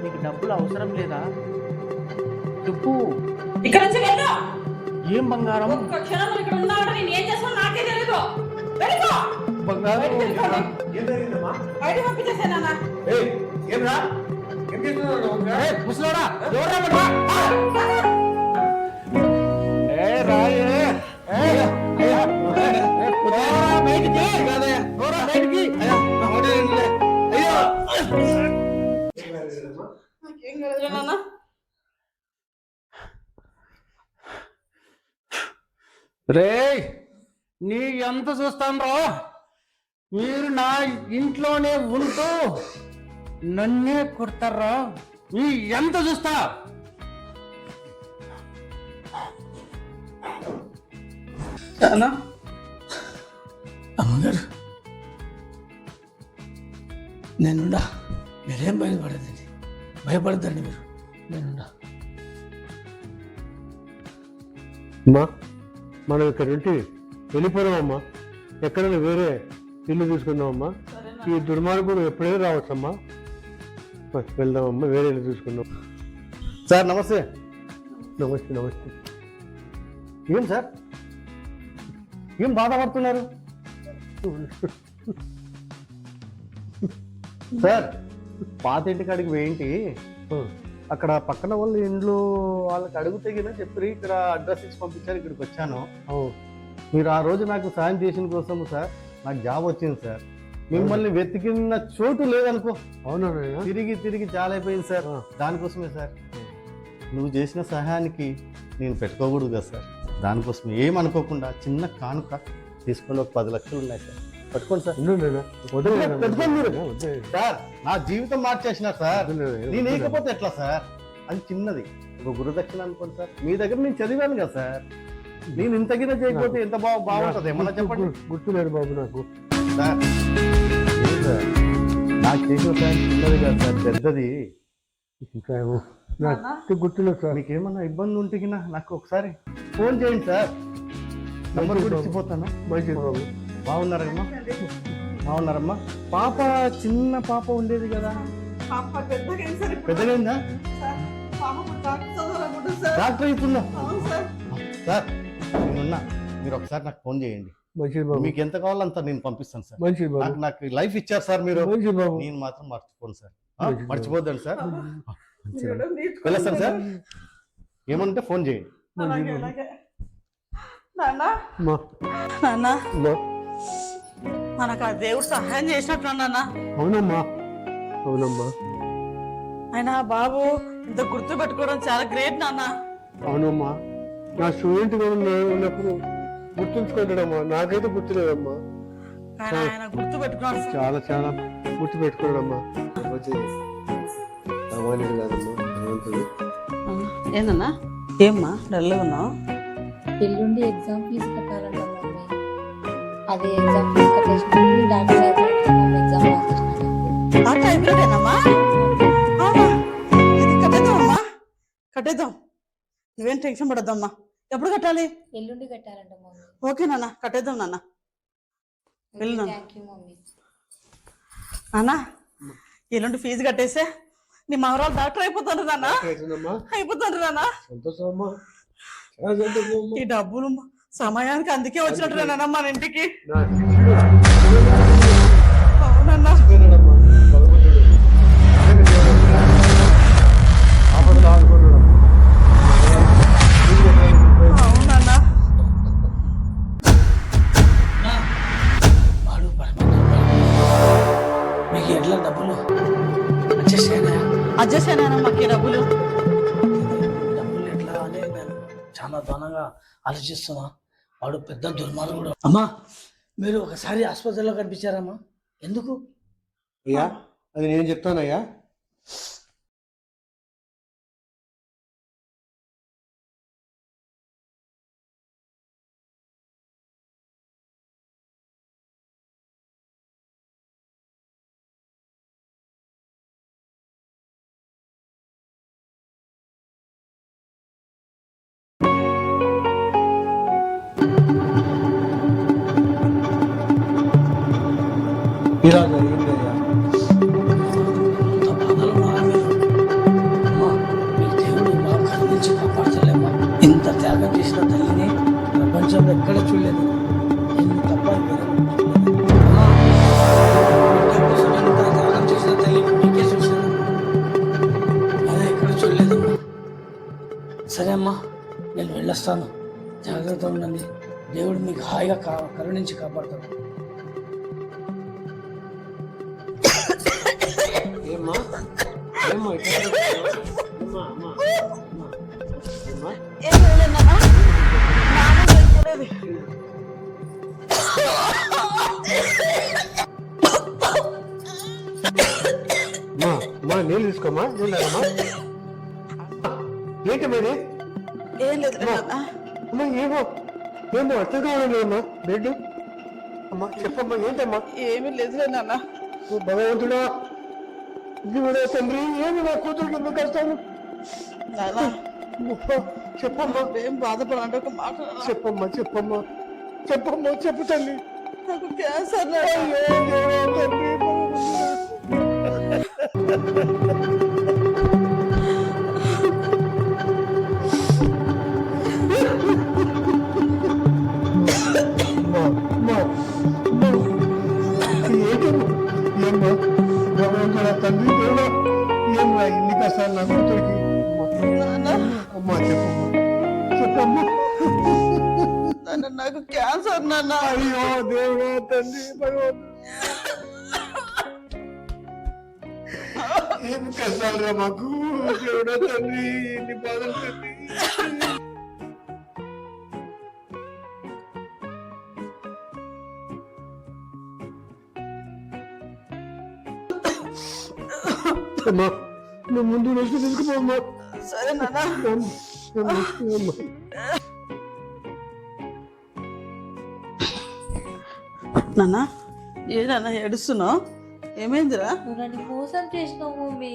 నీకు డబ్బులు అవసరం లేదా చెప్పు. ఇక్కడ నుంచి వెళ్ళు. ఏం బంగారం? ఒక్క క్షణం ఇక్కడ ఉన్నావంటే నేను ఏం చేస్తానో నాకే తెలియదు. వెళ్ళిపో. బంగారం ఏం జరిగిందమ్మా? బయట పంపించేసాను నాన్న. ఏమరా ఏం చేస్తున్నావు? ముసలోడా ఎవరా బట్రా? ఏ రాయే బయటికి నాకేం కలదురా నాన్న. రే నీ ఎంత చూస్తాను మీరు నా ఇంట్లోనే ఉంటూ నన్నే కొడతారా? నీ ఎంత చూస్తా? నాన్న అమ్మగారు నేనుండా, మీరేం భయపడదండి, భయపడద్దండి మీరు, నేనుండా. అమ్మా మనం ఇక్కడ ఉంటే వెళ్ళిపోయామమ్మా, ఎక్కడైనా వేరే ఇల్లు తీసుకుందామమ్మా. ఈ దుర్మార్గుడు ఎప్పుడైనా రావచ్చమ్మా. వెళ్దామమ్మా, వేరే ఇల్లు తీసుకుందాం. సార్ నమస్తే. నమస్తే నమస్తే. ఏం సార్ ఏం బాధపడుతున్నారు? సార్ పాత ఇంటి కాడికి వేయింటి అక్కడ పక్కన వాళ్ళ ఇండ్లు వాళ్ళకి అడుగుతే చెప్పి ఇక్కడ అడ్రస్ ఇచ్చి పంపించారు, ఇక్కడికి వచ్చాను. మీరు ఆ రోజు నాకు సాయం చేసిన కోసం సార్ నాకు జాబ్ వచ్చింది సార్. మిమ్మల్ని వెతికిన చోటు లేదనుకో. అవునా? తిరిగి తిరిగి చాలా అయిపోయింది సార్. దానికోసమే సార్ నువ్వు చేసిన సహాయానికి నేను పెట్టుకోకూడదు కదా సార్. దానికోసం ఏమనుకోకుండా చిన్న కానుక తీసుకొని ఒక 10 లక్షలు ఉన్నాయి సార్, పట్టుకోండి సార్. పెట్టుకోండి మీరు సార్. నా జీవితం మార్చేసినారు సార్. నేను లేకపోతే ఎట్లా సార్? అది చిన్నది, ఒక గురుదక్షిణ అనుకోండి సార్. మీ దగ్గర నేను చదివాను కదా సార్. నేను ఇంతగిన చేయకపోతే ఎంత బాగుంటుంది ఏమన్నా చెప్పండి. గుర్తులేదు బాబు నాకు సార్. సార్ నాకు చేసిన సార్ చిన్నది కాదు సార్, పెద్దది. ఇంకా నాకు గుర్తులేదు సార్. మీకు ఏమన్నా ఇబ్బంది ఉంటే నాకు ఒకసారి ఫోన్ చేయండి సార్. నంబర్ కూడా ఇచ్చిపోతాను. మంచిది బాబు. బాగున్నారమ్మా? బాగున్నారమ్మా? పాప చిన్న పాప ఉండేది కదా, పాప పెద్దగైందా? డాక్టర్ ఇప్పుడు సార్ నేనున్నా, మీరు ఒకసారి నాకు ఫోన్ చేయండి. మంచిది బాబు. మీకు ఎంత కావాలో అంత నేను పంపిస్తాను సార్. మంచిది బాబు. నాకు లైఫ్ ఇచ్చారు సార్ మీరు. మంచిది బాబు. నేను మాత్రం మర్చిపోను సార్, మర్చిపోద్దండి సార్. వెళ్ళేస్తాను సార్. ఏమంటే ఫోన్ చేయండి. మనకు ఆ దేవుడు సహాయం చేసినట్టు నాన్న. అవునమ్మా, అవునమ్మా. అయినా బాబు ఇంత గుర్తు పెట్టుకోవడం చాలా గ్రేట్ నాన్న. అవునమ్మా, నా స్టూడెంట్ ఉన్నప్పుడు గుర్తుంచుకుంటాడమ్మా. నాకైతే గుర్తులేదమ్మా. ఆయన గుర్తు పెట్టుకున్నాడు. చాలా చాలా గుర్తు పెట్టుకోడమ్మా. సామాన్యుడు కాదమ్మా, భగవంతుడు. ఏందన్నా? ఏమ్మా డల్గా ఉన్నావు? ఎల్లుండి ఎగ్జామ్ ఫీజు కట్టాలంట మమ్మీ. అది ఎగ్జామ్ ఫీజు కట్టేసినప్పుడు డాక్టర్ ఎగ్జామ్ రాసేసినాడు. ఆ టైంలోనేనమ్మా? ఇది కట్టేద్దామమ్మా, కట్టేద్దాం. నువ్వేం టెన్షన్ పడద్దమ్మా. ఎప్పుడు కట్టాలి? ఎల్లుండి కట్టాలంట మమ్మీ. ఓకే నాన్న, కట్టేద్దాం నాన్న. వెళ్ళు నాన్న. Thank you mummy. నాన్న ఎల్లుండి ఫీజు కట్టేసే నీ మనవరాలు డాక్టర్ అయిపోతాడు నాన్న. అయిపోతాడు నాన్న. ఈ డబ్బులు సమయానికి అందుకే వచ్చినట్టు నాన్న మన ఇంటికి. అవునన్నా. అవునన్నా. మీకు ఎట్లా డబ్బులు అడ్జస్ట్ అయినా మాకు డబ్బులు డబ్బులు ఎట్లా అని నేను చాలా దానంగా ఆలోచిస్తున్నా. వాడు పెద్ద దుర్మార్గుడు. అమ్మా మీరు ఒకసారి ఆసుపత్రిలో కనిపించారమ్మా, ఎందుకు? అయ్యా అది నేను చెప్తానయ్యా. ఇలాగ ఏంటయ్యా? ఎక్కడ చూడలేదు. నేను తప్ప అమ్మా, బిడ్డ కోసం ఎంత త్యాగం చేసిన తల్లి మీకే చూశాను. అలా ఎక్కడ చూడలేదమ్మా. సరే అమ్మా, నేను వెళ్ళొస్తాను. జాగ్రత్త ఉండండి. దేవుడు మీకు హాయిగా కరుణించి కాపాడతాడు. ఏమ్మా ఏమ్మా ఇక్కడ అమ్మా అమ్మా అమ్మా ఏమ్మా ఏం లేదు నాన్న. నాన్న ఎక్కలేదు. అమ్మా అమ్మా నీళ్ళు తీసుకోమ్మా నీళ్ళు అమ్మా ఏంటి మరి ఏం లేదు నాన్న. అమ్మా ఏమో ఏమో అర్థం కావాలమ్మా బెడ్ అమ్మా చెప్పమ్మా ఏంటమ్మా ఏమీ లేదులే నాన్న. ఓ భగవంతుడా దేవుడా తండ్రి ఏమి నా కూతురికి ఎందుకు కష్టాలు నాన్న చెప్పమ్మా ఏం బాధపడాలంటే ఒక మాట నాన్న. చెప్పమ్మా చెప్పమ్మా చెప్పమ్మా చెప్పు తల్లి నాకు క్యాన్సర్ నాన్న. అయ్యో దేవుడా తండ్రి ఏమ్మా భగవంతుడా తండ్రి దేవుడా ఏమ్మా ఇన్ని కష్టాలు నా కూతురికి నాన్న అమ్మా చెప్పమ్మా చెప్పమ్మా నాన్న నాకు క్యాన్సర్ నాన్న. అయ్యో దేవుడా తండ్రి భగవంతుడు ఏం కష్టాలు రా మాకు దేవుడా తండ్రి ఎన్ని బాధలు తండ్రి అమ్మా నువ్వు ముందు రోజు తీసుకుపోమ్మా సరే నాన్న. నాన్న ఏదన్నా ఏడుస్తున్నావు? ఏమైందిరా? నువ్వు నన్ను మోసం చేసినావు మమ్మీ.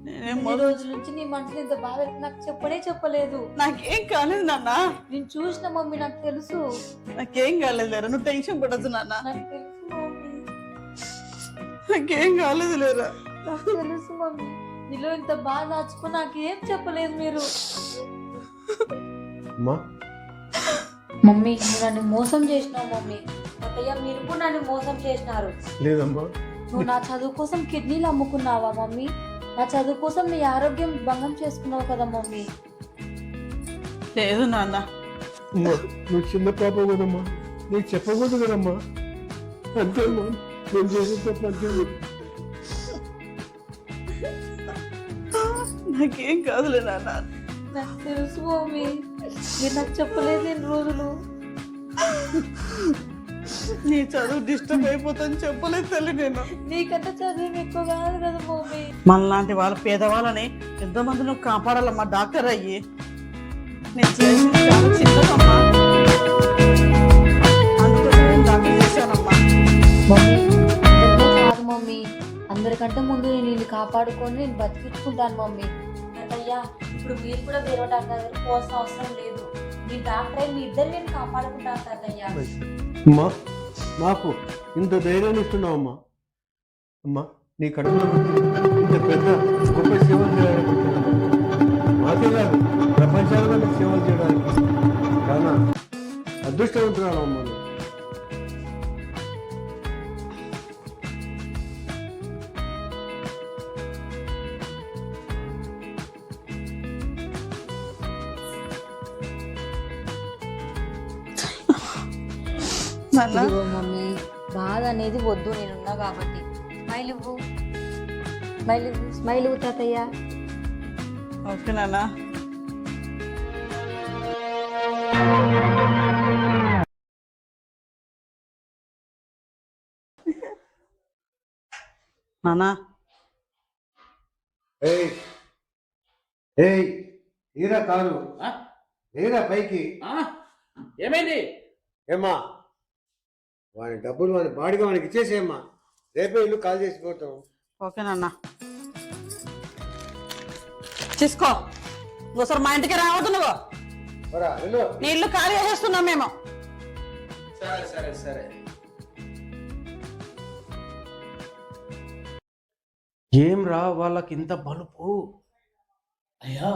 నేనేం ఈ రోజు నుంచి నీ మనసులో ఇంత బాధ నాకు చెప్పలేదు. నాకేం కాలేదు నాన్న. నేను చూసిన మమ్మీ, నాకు తెలుసు. నాకేం కాలేదు లేరా, నువ్వు టెన్షన్ పడద్దు నాన్న. నాకు తెలుసు మమ్మీ, నాకేం కాలేదు లేరా. నాకు తెలుసు మమ్మీ. నీలో ఇంత బాధ దాచుకుని నాకేం చెప్పలేదు మీరు. అమ్మా మమ్మీ నువ్వు నన్ను మోసం చేసినావు మమ్మీ. అత్తయ్య మీరు కూడా నన్ను మోసం చేసినారు. లేదమ్మా నువ్వు నా చదువు కోసం కిడ్నీలు అమ్ముకున్నావా మమ్మీ? నా చదువు కోసం నీ ఆరోగ్యం భంగం చేసుకున్నావు కదా మమ్మీ. లేదు నాన్న. అమ్మా నువ్వు చిన్న పాప కదమ్మా, నీకు చెప్పకూడదు కదమ్మా. అంతేమ్మా నేను చేసిన తప్పు అంతే. నాకేం కాదులే నాన్న. నాకు తెలుసు మమ్మీ, మీరు నాకు చెప్పలేదు ఎన్ని రోజులు. నీ చదువు డిస్టర్బ్ అయిపోతుందని చెప్పలేదు తల్లి నేను. నీకంటే చదువు ఎక్కువ కాదు కదా మమ్మీ. మనలాంటి వాళ్ళ పేదవాళ్ళని ఎంతోమంది నువ్వు కాపాడాలమ్మా డాక్టర్ అయ్యి. నేను చేసింది చాలా చిన్నదమ్మా, అందుకోసం నేను డాక్టర్ చేశానమ్మా. మమ్మీ అందరికీ కాదు మమ్మీ, అందరికంటే ముందు నేను నిన్ను కాపాడుకొని నేను బతికించుకుంటాను మమ్మీ. అయ్యా ఇప్పుడు మీరు కూడా వేరే డాక్టర్ దగ్గర పోవాల్సిన అవసరం లేదు. మీ డాక్టర్ అయ్యి మీ ఇద్దరు నేను కాపాడుకుంటాను తాతయ్య. అమ్మా నాకు ఇంత ధైర్యాన్ని ఇస్తున్నావమ్మా. అమ్మా నీ కడుపులో ఇంత పెద్ద గొప్ప సేవలు చేయడానికి మాకే కాదు ప్రపంచాలలో సేవలు చేయడానికి చాలా అదృష్టవంతురాలు అమ్మా. ఇదిగో మమ్మీ, బాధ అనేది వద్దు, నేనున్నా కాబట్టి. స్మైల్ ఇవ్వు, స్మైల్ ఇవ్వు, స్మైల్ ఇవ్వు తాతయ్య. ఓకే నాన్న. నాన్న ఏరా కారు ఏరా పైకి ఏమైంది? ఏమ్మా వాడి డబ్బులు వాడి బాడీగా వానికి ఇచ్చేసేయమ్మా. రేపే ఇల్లు కాల్ చేసిపోతాం. ఓకే నాన్న తీసుకో. ఇంకోసారి మా ఇంటికి రావద్దు నువ్వు. నీ ఇల్లు ఖాళీ చేసేస్తున్నాం మేము. సరే సరే సరే. ఏం రా వాళ్ళకి ఇంత బలుపు? అయ్యా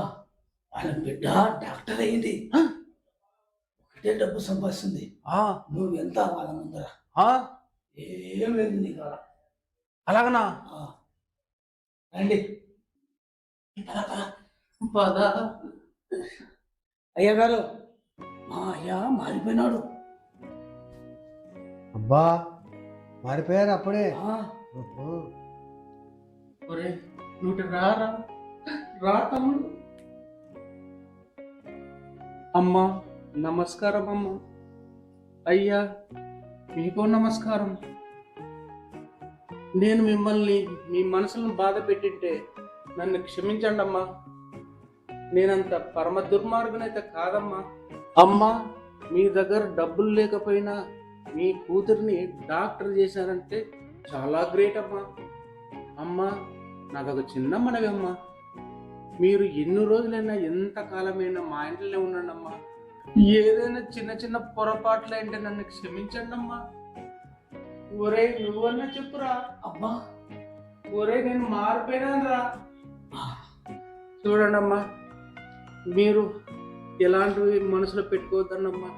వాళ్ళ బిడ్డ డాక్టర్ అయింది. ఇదే డబ్బు సంపాదిస్తుంది. ఆ, నువ్వు ఎంత వాళ్ళ ముందర ఆ, ఏం లేదు నీకు అలా. అలాగనా? రండి పద. అయ్య గారు, మా అయ్య మారిపోయినాడు. అబ్బా మారిపోయారు అప్పుడే. ఆ, ఓహో. ఒరే నువ్వు రారా, రా తమ్ముడు. అమ్మా నమస్కారం అమ్మా. అయ్యా మీకు నమస్కారం. నేను మిమ్మల్ని మీ మనసులను బాధ పెట్టింటే నన్ను క్షమించండి అమ్మా. నేనంత పరమ దుర్మార్గునైతే కాదమ్మా. అమ్మా మీ దగ్గర డబ్బులు లేకపోయినా మీ కూతుర్ని డాక్టర్ చేశారంటే చాలా గ్రేట్ అమ్మా. అమ్మా నాదొక చిన్న మనవి అమ్మా. మీరు ఎన్ని రోజులైనా ఎంత కాలమైనా మా ఇంట్లోనే ఉండండి అమ్మా. ఏదైనా చిన్న చిన్న పొరపాట్లు అంటే నన్ను క్షమించండి అమ్మా. ఒరే నువ్వన్నా చెప్పురా. అబ్బా ఒరే నేను మారిపోయినాను రా. చూడండి అమ్మా, మీరు ఎలాంటివి మనసులో పెట్టుకోవద్దన్నమ్మా.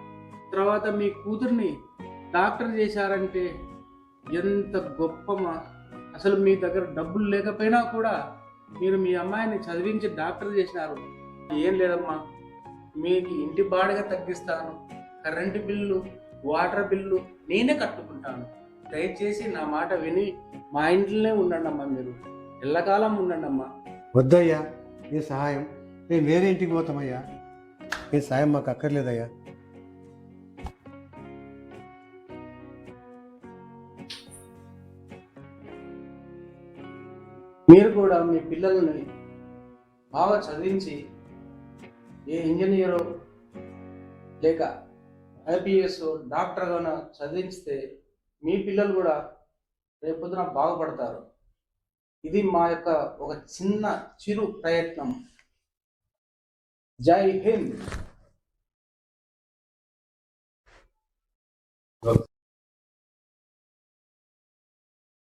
తర్వాత మీ కూతుర్ని డాక్టర్ చేశారంటే ఎంత గొప్పమ్మా. అసలు మీ దగ్గర డబ్బులు లేకపోయినా కూడా మీరు మీ అమ్మాయిని చదివించి డాక్టర్ చేసినారు. ఏం లేదమ్మా, మీకు ఇంటి బాడిగ తగ్గిస్తాను, కరెంటు బిల్లు, వాటర్ బిల్లు నేనే కట్టుకుంటాను. దయచేసి నా మాట విని మా ఇంట్లోనే ఉండండి అమ్మా. మీరు ఎల్లకాలం ఉండండి అమ్మా. వద్దయ్యా నీ సహాయం, నేను వేరే ఇంటికి పోతామయ్యా. నీ సాయం మాకు అక్కర్లేదయ్యా. మీరు కూడా మీ పిల్లల్ని బాగా చదివించి ఏ ఇంజనీరో లేక ఐపీఎస్ డాక్టర్గా చదివిస్తే మీ పిల్లలు కూడా రేపొద్దున బాగుపడతారు. ఇది మా యొక్క ఒక చిన్న చిరు ప్రయత్నం. జై హింద్.